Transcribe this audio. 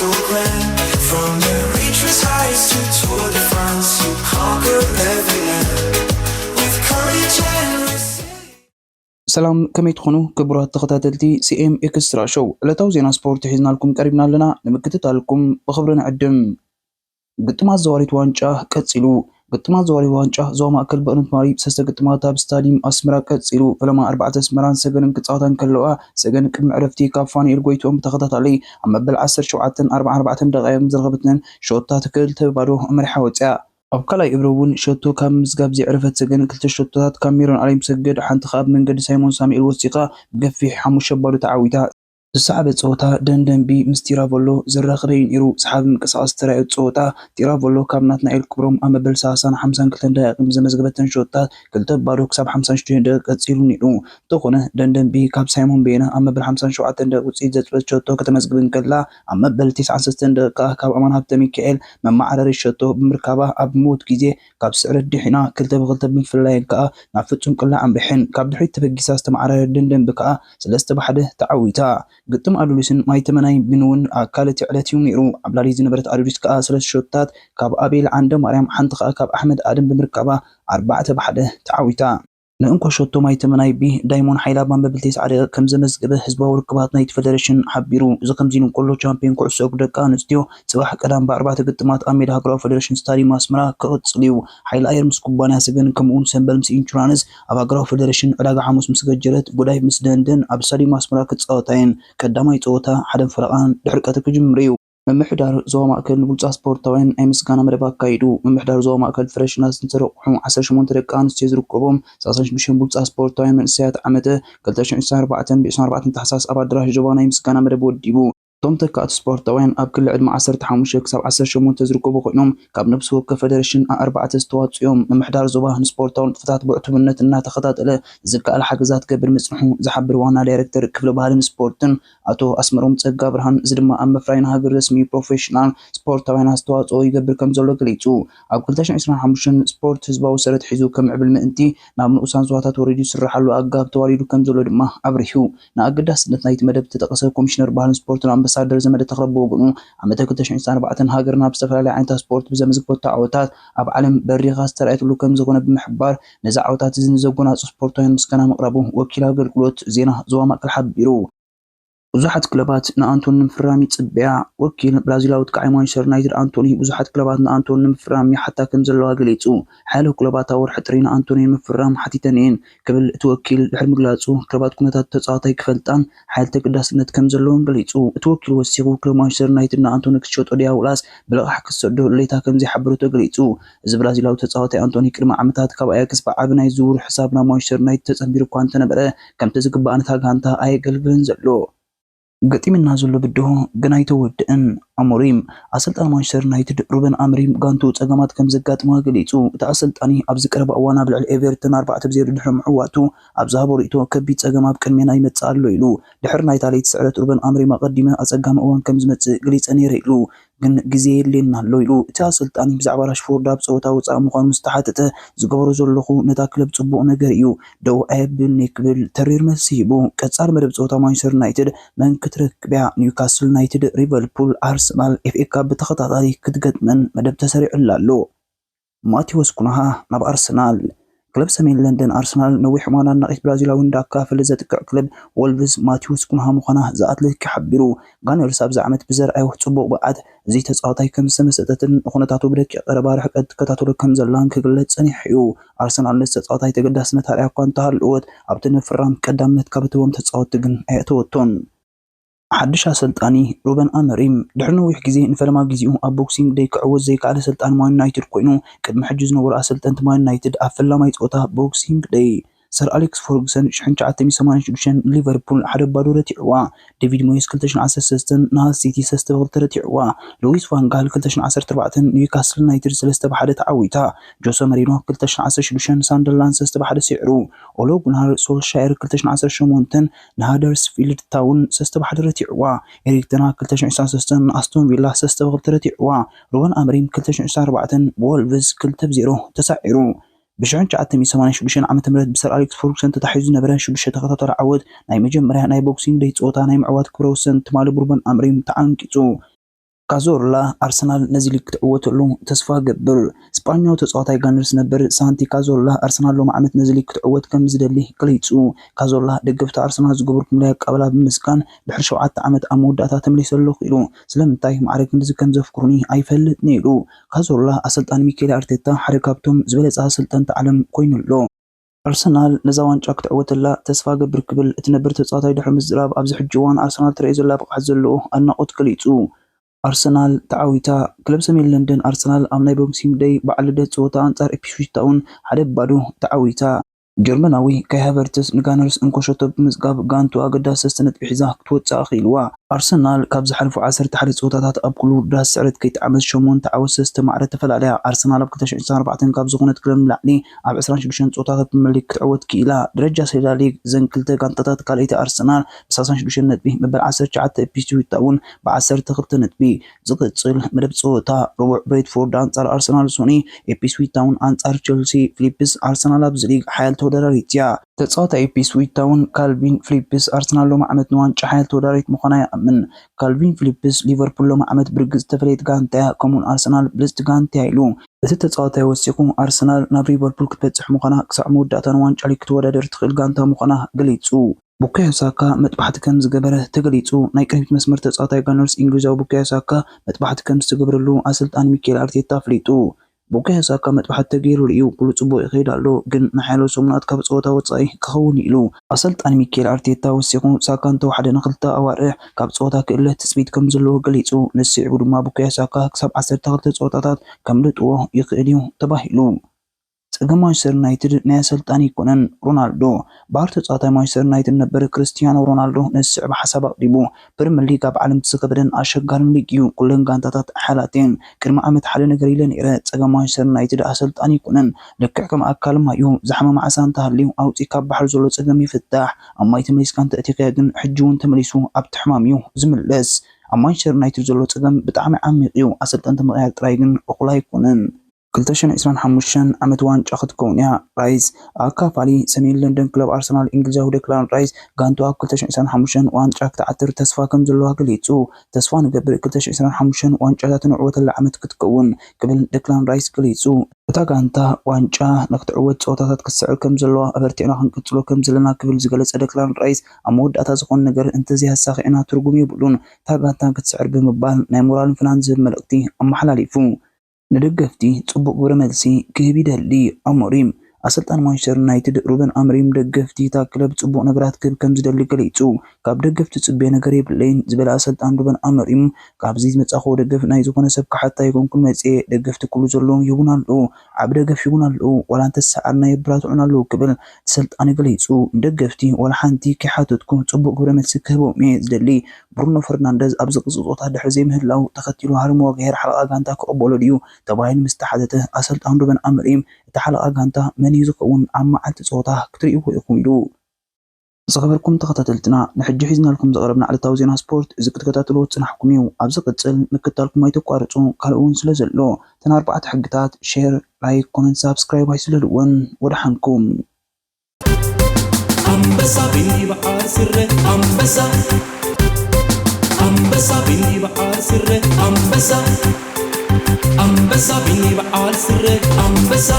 so grand. From the reaches heights to Tour de France, you conquer every land with courage and resilience. ሰላም ከመይ ትኾኑ ክቡራት ተኸታተልቲ ሲኤም ኤክስትራ ሾው ዕለታዊ ዜና ስፖርት ሒዝና ልኩም ቀሪብና ኣለና ንምክትታልኩም ብኽብሪ ንዕድም ግጥማት ዘዋሪት ዋንጫ ቀፂሉ ግጥማት ዘዋሪት ዋንጫ ዞባ ማእከል በእነት ማሪ ሰስተ ግጥማት ኣብ ስታዲየም ኣስመራ ቀፂሉ ፈለማ 4 ኣስመራን ሰገንን ክጻወታን ከለዋ ሰገን ቅድሚ ዕረፍቲ ካብ ፋኑኤል ጎይትኦም ብተኸታታሊ ኣብ መበል 17:44 ደቂቃ ዝረኸበትን ሾታት ክልተ ባዶ መሪሓ ወፅያ ኣብ ካልኣይ እብሪ እውን ሸቶ ካብ ምዝጋብ ዘዕረፈት ሰገን ክልተ ሸቶታት ካብ ሜሮን ዓለም ሰገድ ሓንቲ ካብ መንገዲ ሳይሞን ሳሙኤል ወሲኻ ብገፊሕ 5 ባዶ ተዓዊታ ዝሰዓበ ፀወታ ደንደንቢ ምስ ቲራቮሎ ዘራኽበ ነይሩ ሰሓቢ ምንቅስቓስ ተራእዩ ፀወታ ቲራቮሎ ካብ ናትናኤል ክብሮም ኣብ መበል 52 ደቂቃ ዘመዝገበተን ሾታት ክልተ ባዶ ክሳብ 56 ደቂቃ ቀፂሉ ነይሩ እንተኾነ ደንደንቢ ካብ ሳይሞን ቤነ ኣብ መበል 57 ደቂቃ ውፅኢት ዘፅበት ሸቶ ከተመዝግብን ከላ ኣብ መበል 93 ደቂቃ ካብ ኣማን ሃብተ ሚካኤል መማዕረሪ ሸቶ ብምርካባ ኣብ ሞት ግዜ ካብ ስዕረት ድሒና 2-2 ብምፍላይን ከዓ ናብ ፍጹም ቅላዕ ኣምሪሕን ካብ ድሕሪት ተበጊሳ ዝተማዕረረ ደንደንቢ ከዓ 3-1 ተዓዊታ ግጥም ኣዱሊስን ማይተመናይ ብንውን ኣካለት ዕለት እዩ ነይሩ ኣብ ላሊ ዝነበረት ኣዱሊስ ከዓ 3 ሾታት ካብ ኣቤል ዓንደ ማርያም ሓንቲ ከዓ ካብ ኣሕመድ ኣደም ብምርካባ 4-1 ተዓዊታ ንእንኳ ሾቶ ማይተመናይ ቢ ዳይሞን ሓይላ ባንበብል 9 ከም ዘመዝገበ ህዝባዊ ርክባት ናይቲ ፌደሬሽን ሓቢሩ እዚ ከምዚ ንቆሎ ቻምፒዮን ኩዕሶ እግሪ ደቂ ኣንስትዮ ጽባሕ ቀዳም ብ4 ግጥማት ኣብ ሜዳ ሃገራዊ ፌደሬሽን ስታዲየም ኣስመራ ክቕፅል እዩ ሓይሊ ኣየር ምስ ኩባንያ ሰገን ከምኡውን ሰንበል ምስ ኢንሹራንስ ኣብ ሃገራዊ ፌደሬሽን ዕዳጋ ሓሙስ ምስ ገጀረት ጉዳይ ምስ ደንደን ኣብ ስታዲየም ኣስመራ ክጻወታየን ቀዳማይ ፀወታ ሓደ ፈረቓን ድሕርቀት ክጅምር እዩ መምሕዳር ዞባ ማእከል ንብሉፃ ስፖርታውያን ናይ ምስጋና መደብ ኣካይዱ መምሕዳር ዞባ ማእከል ፍሬሽናት ዝተረቑሑ 18 ደቂ ኣንስትዮ ዝርከቦም 36 ብሉፃ ስፖርታውያን መንእሰያት ዓመተ 2024 ብ24 ታሕሳስ ኣብ ኣዳራሽ ዞባ ናይ ምስጋና መደብ ወዲቡ ቶም ተካእቲ ስፖርታውያን ኣብ ክልል ዕድመ 15 ክሳብ 18 ዝርከቡ ኮይኖም ካብ ነብሲ ወከፍ ፌደሬሽን 4 ዝተዋፅኦም መምሕዳር ዞባ ንስፖርታዊ ንጥፈታት ብዕቱብነት እናተኸታተለ ዝከኣል ሓገዛት ገብር መፅንሑ ዝሓብር ዋና ዳይሬክተር ክፍለ ባህልን ስፖርትን ኣቶ ኣስመሮም ፀጋ ብርሃን እዚ ድማ ኣብ መፍራይን ሃገር ረስሚ ፕሮፌሽናል ስፖርታውያን ኣስተዋፅኦ ይገብር ከም ዘሎ ገሊፁ ኣብ 2025 ስፖርት ህዝባዊ ሰረት ሒዙ ከምዕብል ምእንቲ ናብ ንኡሳን ዞባታት ወሪዱ ይስራሓሉ ኣጋብ ተዋሪዱ ከም ዘሎ ድማ ኣብሪሑ ንኣገዳስነት ናይቲ መደብ ተጠቐሰ ኮሚሽነር ባህልን ስፖርትን ኣምባሳደር ዘመደ ተኽረብ ወግኑ ዓመተ 2024 ሃገርና ብዝተፈላለዩ ዓይነታት ስፖርት ብዘመዝግበቶ ዓወታት ኣብ ዓለም በሪኻ ዝተረኣየትሉ ከም ዝኾነ ብምሕባር ነዚ ዓወታት እዚ ንዘጎናፁ ስፖርታውያን ምስጋና ምቕራቡ ወኪል ኣገልግሎት ዜና ዞባ ማእከል ሓቢሩ ብዙሓት ክለባት ንኣንቶኒ ንምፍራም ይፅበያ ወኪል ብራዚላዊት ከዓይ ማንቸስተር ዩናይትድ ኣንቶኒ ብዙሓት ክለባት ንኣንቶኒ ንምፍራም ይሓታ ከም ዘለዋ ገሊፁ ሓይሊ ክለባት ኣብ ወርሒ ጥሪ ንኣንቶኒ ንምፍራም ሓቲተን እየን ክብል እቲ ወኪል ድሕሪ ምግላፁ ክለባት ኩነታት ተፃዋታይ ክፈልጣን ሓይሊ ተገዳስነት ከም ዘለዎን ገሊፁ እቲ ወኪል ወሲኹ ክለብ ማንቸስተር ዩናይትድ ንኣንቶኒ ክሸጦ ድያ ውላስ ብልቕሕ ክሰዶ ሌታ ከም ዘይሓበረቶ ገሊፁ እዚ ብራዚላዊ ተፃዋታይ ኣንቶኒ ቅድሚ ዓመታት ካብ ኣያክስ ብዓቢ ናይ ዝውውር ሕሳብ ናብ ማንቸስተር ዩናይትድ ተፀንቢሩ እኳ እንተነበረ ከምቲ ዝግባእ ነታ ጋንታ ኣየገልግልን ዘሎ ገጢምና ዘሎ ብድሆ ግን ኣይተወድእን ኣሞሪም ኣሰልጣኒ ማንቸስተር ዩናይትድ ሩበን ኣሞሪም ጋንቱ ፀገማት ከም ዘጋጥማ ገሊፁ እቲ ኣሰልጣኒ ኣብዚ ቀረባ እዋን ኣብ ልዕሊ ኤቨርተን 4-0 ድሕሪ ምዕዋቱ ኣብ ዝሃቦ ርእቶ ከቢድ ፀገም ኣብ ቅድሜና ይመፅእ ኣሎ ኢሉ ድሕሪ ናይ ታለይቲ ስዕረት ሩበን ኣሞሪም ኣቐዲመ ኣፀጋሚ እዋን ከም ዝመፅእ ገሊፀ ነይረ ኢሉ ግን ግዜ የለና ኣሎ ኢሉ እቲ ኣሰልጣኒ ብዛዕባ ራሽፎርድ ኣብ ፀወታ ወፃኢ ምዃኑ ምስተሓተተ ዝገበሮ ዘለኹ ነታ ክለብ ፅቡቕ ነገር እዩ ደው ኣየብልኒ ክብል ተሪር መልሲ ሂቡ ቀፃሊ መደብ ፀወታ ማንቸስተር ዩናይትድ መን ክትረክብያ ኒውካስል ዩናይትድ ሊቨርፑል ኣርሰናል ኤፍኤ ካፕ ብተኸታታሊ ክትገጥመን መደብ ተሰሪዑላ ኣሎ ማቴዎስ ኩንሃ ናብ ኣርሰናል ክለብ ሰሜን ለንደን ኣርሰናል ነዊሕ እዋን ኣድናቂት ብራዚላዊ እንዳካፈለ ዘጥቅዕ ክለብ ወልቭስ ማቴዎስ ኩንሃ ምዃና ዝኣትሌቲክ ሓቢሩ ጋነርስ ኣብዚ ዓመት ብዘርኣዮ ፅቡቕ ብቕዓት እዚ ተፃዋታይ ከም ዝተመሰጠትን ኩነታቱ ብደቂቕ ቀረባ ርሕቀት ትከታተሎ ከም ዘላን ክግለጽ ፀኒሑ እዩ ኣርሰናል ነዚ ተፃዋታይ ተገዳስነት ኣርኣያ እኳ እንተሃልወት ኣብቲ ንምፍራም ቀዳምነት ካብ እትቦም ተፃወቲ ግን ኣየእተወቶን ሓድሽ ኣሰልጣኒ ሩበን ኣሞሪም ድሕሪ ነዊሕ ግዜ ንፈለማ ግዚኡ ኣብ ቦክሲንግ ደይ ክዕወት ዘይከኣለ ኣሰልጣኒ ማን ዩናይትድ ኮይኑ ቅድሚ ሕጂ ዝነበሩ ኣሰልጠንቲ ማን ዩናይትድ ኣብ ፈላማይ ፀወታ ቦክሲንግ ደይ ሰር ኣሌክስ ፈርጉሰን 1986 ሊቨርፑል 1-0 ረቲዕዋ ዴቪድ ሞይስ 2013 ናሃል ሲቲ 3-2 ረቲዕዋ ሉዊስ ቫን ጋል 2014 ኒውካስል ዩናይትድ 3-1 ተዓዊታ ጆሴ መሪኖ 2016 ሳንደርላንድ 3-1 ሲዕሩ ኦሎ ጉናር ሶልሻየር 2018 ንሃደርስፊልድ ታውን 3-1 ረቲዕዋ ኤሪክ ተን ሃግ 2023 ንኣስቶን ቪላ 3-2 ረቲዕዋ ሩበን ኣሞሪም 2024 ወልቭስ 2-0 ተሳዒሩ ብ1986 ዓመተ ምህረት ብሰር ኣሌክስ ፈርጉሰን ተታሒዙ ዝነበረ 6 ተኸታታሊ ዓወት ናይ መጀመርያ ናይ ቦክሲንግ ደይ ፀወታ ናይ ምዕዋት ክብረ ወሰን ትማሊ ሩበን ኣሞሪም ተዓንቂፁ ካዞርላ አርሰናል ነዚህ ሊግ ክትዕወተሉ ተስፋ ገብር ስፓኛው ተጻዋታይ ጋነርስ ነበር ሳንቲ ካዞርላ አርሰናል ሎም ዓመት ነዚህ ሊግ ክትዕወት ከም ዝደሊ ገሊጹ ካዞርላ ደገፍታ አርሰናል ዝግብርኩም ላይ አቀበላ ብምስካን ድሕሪ 7 ዓመት አመወዳእታ ተመሊሰሉ ኢሉ ስለምንታይ ማዕረግ እንደዚህ ከም ዘፍክሩኒ አይፈልጥ ነይሩ ካዞርላ አሰልጣን ሚኬል አርቴታ ሓደ ካብቶም ዝበለጸ አሰልጣን ዓለም ኮይኑሎ አርሰናል ነዛ ዋንጫ ክትዕወተላ ተስፋ ገብር ክብል እትነብር ተጻዋታይ ድሕሪ ምዝራብ ኣብዚ ሕጂ እዋን አርሰናል ትርኢ ዘላ ብቕዓት ዘለዎ አድናቆት ገሊጹ አርሰናል ተዓዊታ ክለብ ሰሜን ለንደን አርሰናል ኣብ ናይ ቦክሲንግ ዴይ በዓል ልደት ፀወታ አንጻር ኢፕስዊች ታውን ሓደ ባዶ ተዓዊታ ጀርመናዊ ካይ ሃቨርትስ ንጋነርስ እንኮሸቶ ብምዝጋብ ጋንቱ ኣገዳሲ ሰለስተ ነጥቢ ሒዛ ክትወፅእ ኽኢልዋ አርሰናል ካብ ዝሓለፉ 11 ፀወታታት ኣብ ኩሉ ዳስ ስዕረት ከይተዓመት 8 ዓወት ሰለስተ ማዕረ ተፈላለያ አርሰናል ኣብ 2024 ካብ ዝኾነት ክለብ ላዕሊ ኣብ 26 ፀወታታት ብምልክ ክትዕወት ክኢላ ደረጃ ሰሌዳ ሊግ ዘን ክልተ ጋንታታት ካልአይቲ አርሰናል ብ36 ነጥቢ መበል 19 ኢፕስዊች ታውን ብ12 ነጥቢ ዝቅፅል መደብ ፀወታ ረቡዕ ብሬትፎርድ አንጻር አርሰናል ሶኒ ኢፕስዊች ታውን አንጻር ቸልሲ ፊሊፕስ አርሰናል ኣብ ዝሊግ ሓያል ተወዳዳሪትያ ተጻዋታይ ኢፕስዊች ታውን ካልቪን ፊሊፕስ አርሰናል ሎም ዓመት ንዋንጫ ሓያል ተወዳዳሪት ምዃና ይኣምን ካልቪን ፊሊፕስ ሊቨርፑል ሎም ዓመት ብርግጽ ተፈለየት ጋንታ ከምኡን አርሰናል ብልጽቲ ጋንታ ኢሉ እቲ ተጻዋታይ ወሲኹ አርሰናል ናብ ሊቨርፑል ክትበጽሕ ምዃና ክሳዕ መወዳእታ ንዋንጫ ሊግ ክትወዳደር ትኽእል ጋንታ ምዃና ገሊጹ ቡካዮ ሳካ መጥባሕቲ ከም ዝገበረ ተገሊጹ ናይ ቅድሚት መስመር ተጻዋታይ ጋነርስ እንግሊዛዊ ቡካዮ ሳካ መጥባሕቲ ከም ዝገበረሉ አሰልጣን ሚኬል አርቴታ ፍሊጡ ቡካዮ ሳካ መጥባሕቲ ተገይሩ እዩ ኩሉ ጽቡቕ ይኸይድ ኣሎ ግን ንሓያሎ ሰሙናት ካብ ፀወታ ወጻኢ ክኸውን ኢሉ አሰልጣን ሚኬል አርቴታ ወሲኹ ሳካ እንተወሓደ ንኽልተ ኣዋርሕ ካብ ፀወታ ክእለት ትፅቢት ከም ዘለዎ ገሊጹ ንስዒቡ ድማ ቡካዮ ሳካ ክሳብ 12 ፀወታታት ከምልጥዎ ይኽእል እዩ ተባሂሉ ፀገም ማንቸስተር ዩናይትድ ናይ አሰልጣን ይኮነን ሮናልዶ ባህር ተጻዋታይ ማንቸስተር ዩናይትድ ነበር ክርስቲያኖ ሮናልዶ ንስዕ ብሓሳብ ኣቅሪቡ ፕሪምየር ሊግ ኣብ ዓለም ዝከበደን ኣሸጋሪን ሊግ እዩ ኩለን ጋንታታት ሓላቴን ቅድሚ ዓመት ሓደ ነገር ኢለ ነይረ ፀገም ማንቸስተር ዩናይትድ ኣሰልጣን ይኮነን ልክዕ ከም ኣካልማ እዩ ዝሓመመ ዓሳ እንተሃልዩ ኣውፂ ካብ ባሕር ዘሎ ፀገም ይፍታሕ ኣብ ማይ ተመሊስካ እንተእቲኻ ግን ሕጂ እውን ተመሊሱ ኣብ ትሕማም እዩ ዝምለስ ኣብ ማንቸስተር ዩናይትድ ዘሎ ፀገም ብጣዕሚ ዓሚቕ እዩ ኣሰልጣን ተመቕያር ጥራይ ግን እኹል ኣይኮነን 2025 ዓመት ዋንጫ ክትከውን እያ ራይስ ኣካፋሊ ሰሜን ለንደን ክለብ አርሰናል እንግሊዛዊ ዴክላን ራይስ ጋንቱ ኣብ 2025 ዋንጫ ክትዓትር ተስፋ ከም ዘለዋ ገሊጹ ተስፋ ንገብር 2025 ዋንጫታት ንዕወተላ ዓመት ክትከውን ክብል ዴክላን ራይስ ገሊጹ እታ ጋንታ ዋንጫ ንክትዕወት ፀወታታት ክትስዕር ከም ዘለዋ ኣበርቲዕና ክንቅፅሎ ከም ዘለና ክብል ዝገለጸ ዴክላን ራይስ ኣብ መወዳእታ ዝኾነ ነገር እንተዘይሃሳኺዕና ትርጉም የብሉን እታ ጋንታ ክትስዕር ብምባል ናይ ሞራልን ፍናን ዝብል መልእኽቲ ኣመሓላሊፉ ንደገፍቲ ጽቡቕ ግብረ መልሲ ክህብ ይደሊ ኣሞሪም አሰልጣን ማንቸስተር ዩናይትድ ሩበን አሞሪም ደገፍቲ እታ ክለብ ጽቡቕ ነገራት ክህብ ከም ዝደሊ ገሊጹ ካብ ደገፍቲ ጽቡቕ ነገር የብለይን ዝበለ አሰልጣን ሩበን አሞሪም ካብዚ ዝመጻኹ ደገፍ ናይ ዝኾነ ሰብ ካሓታ ይኮንኩን መጽእ ደገፍቲ ኩሉ ዘለዎም ይሁን ኣለዉ ዓብ ደገፍ ይሁን ኣለዉ ወላ እንተሰዓርና የብራትዑን ኣለዉ ክብል ተሰልጣን ገሊጹ ደገፍቲ ወላ ሓንቲ ከሓተትኩም ጽቡቕ ግብረ መልሲ ክህቦም ዝደሊ ብሩኖ ፈርናንደዝ ኣብ ዝቕፅጾታ ድሕሪ ዘይምህላው ተኸቲሉ ሃርሞ ገይር ሓለቓ ጋንታ ክቕበሎ ድዩ ተባሂሉ ምስ ተሓተተ አሰልጣን ሩበን አሞሪም እቲ ሓለቓ ጋንታ መን እዩ ዝኸውን ኣብ መዓልቲ ፀወታ ክትርእይዎ ኢኹም ኢሉ ዝኸበርኩም ተኸታተልትና ንሕጂ ሒዝናልኩም ዘቕረብና ዕለታዊ ዜና ስፖርት እዚ ክትከታተልዎ ፅናሕኩም እዩ ኣብ ዝቕፅል ምክትታልኩም ኣይተቋርፁ ካልእ እውን ስለ ዘሎ ተን 4 ሕግታት ሼር ላይክ ኮመንት ሳብስክራይብ ኣይስለልዎን ወድሓንኩም አንበሳ ቢበዓል ስረ አንበሳ አንበሳ ቢበዓል ስረ አንበሳ አንበሳ ቢበዓል ስረ አንበሳ